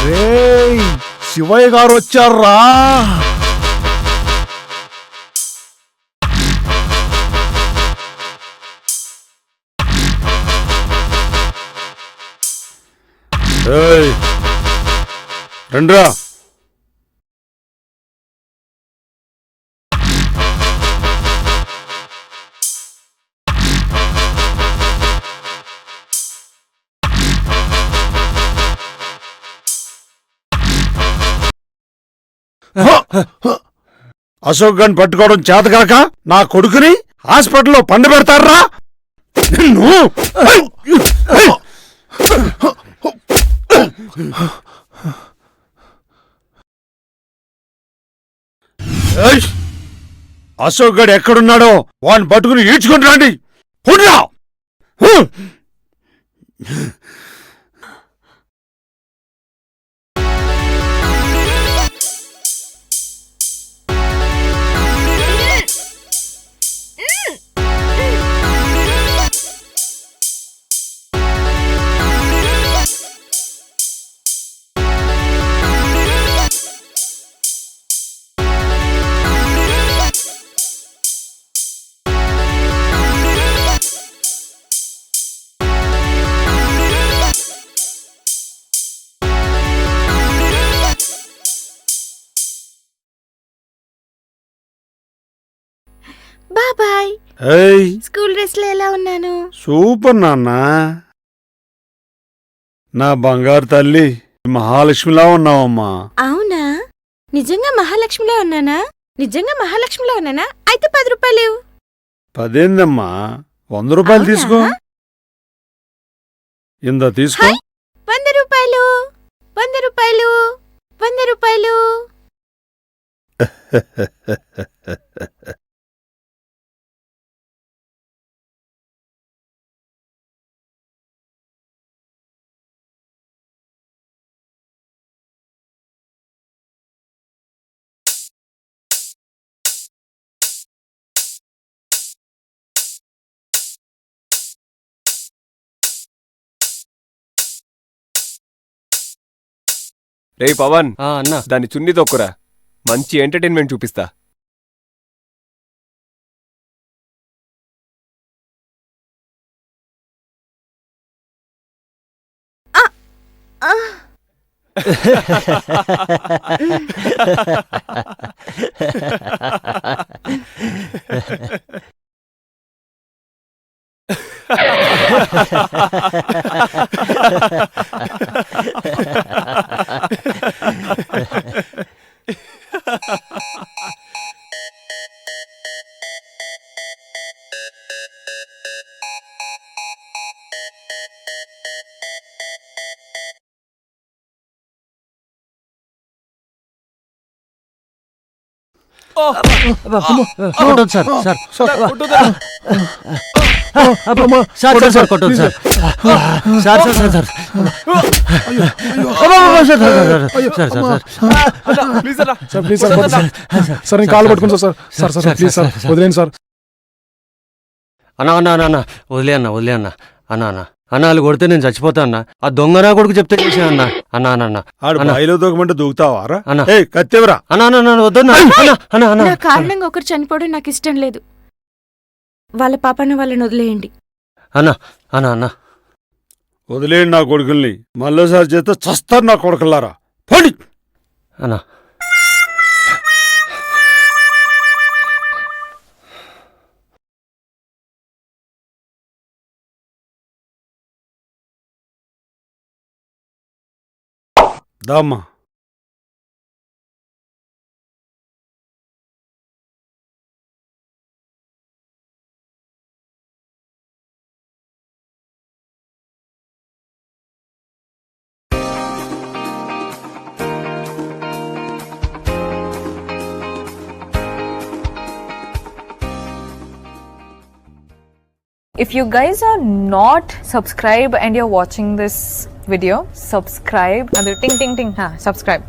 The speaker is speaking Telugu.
రేయ్ శివయ్య గారు వచ్చారా? రండ్రా. అశోక్ గన్ పట్టుకోవడం చేతకాక నా కొడుకుని హాస్పిటల్లో పండబెడతారా? అశోక్ గడ్ ఎక్కడున్నాడో వాడిని పట్టుకుని ఈడ్చుకుని రండి. పుణ్యా బాబాయ్. స్కూల్ డ్రెస్ లో ఎలా ఉన్నాను? సూపర్ నాన్న. నా బంగారు తల్లి మహాలక్ష్మిలా ఉన్నావమ్మా. అవునా? నిజంగా మహాలక్ష్మిలా ఉన్నానా? నిజంగా మహాలక్ష్మిలా ఉన్నానా? అయితే 10 రూపాయలు. 10 ఏందమ్మా, 100 రూపాయలు తీసుకో. ఇందా తీసుకో. 100 రూపాయలు, 100 రూపాయలు, 100 రూపాయలు. రే పవన్, అన్నా దాన్ని చున్నీ తొక్కురా, మంచి ఎంటర్టైన్మెంట్ చూపిస్తా. కాలు పట్టుకుంటా sir. Sir sir please sir వదిలేండి సార్. అన్నా అన్నా అన్న వదిలే అన్న, వదిలే అన్న. అన్నా అన్న అన్న వాళ్ళు కొడితే నేను చచ్చిపోతా అన్న. ఆ దొంగనా కొడుకు చెప్తే చేసా అన్న. అన్నా అన్న బాయిలో దూకమంటే దూకుతావారా? అన్న కత్తెవరా? అన్నా వద్దన్నా. నా కారణంగా ఒకరు చనిపోవడం నాకు ఇష్టం లేదు. వాళ్ళ పాపన్న వాళ్ళని వదిలేయండి. అన్నా అన్నా అన్న వదిలేయండి నా కొడుకుల్ని. మళ్ళీసారి చేస్తే చస్తారు నా కొడుకులారా. పోండి అన్నా. దామ్మా. If you guys are not subscribed and you're watching this video, subscribe and the ting ting ting, subscribe.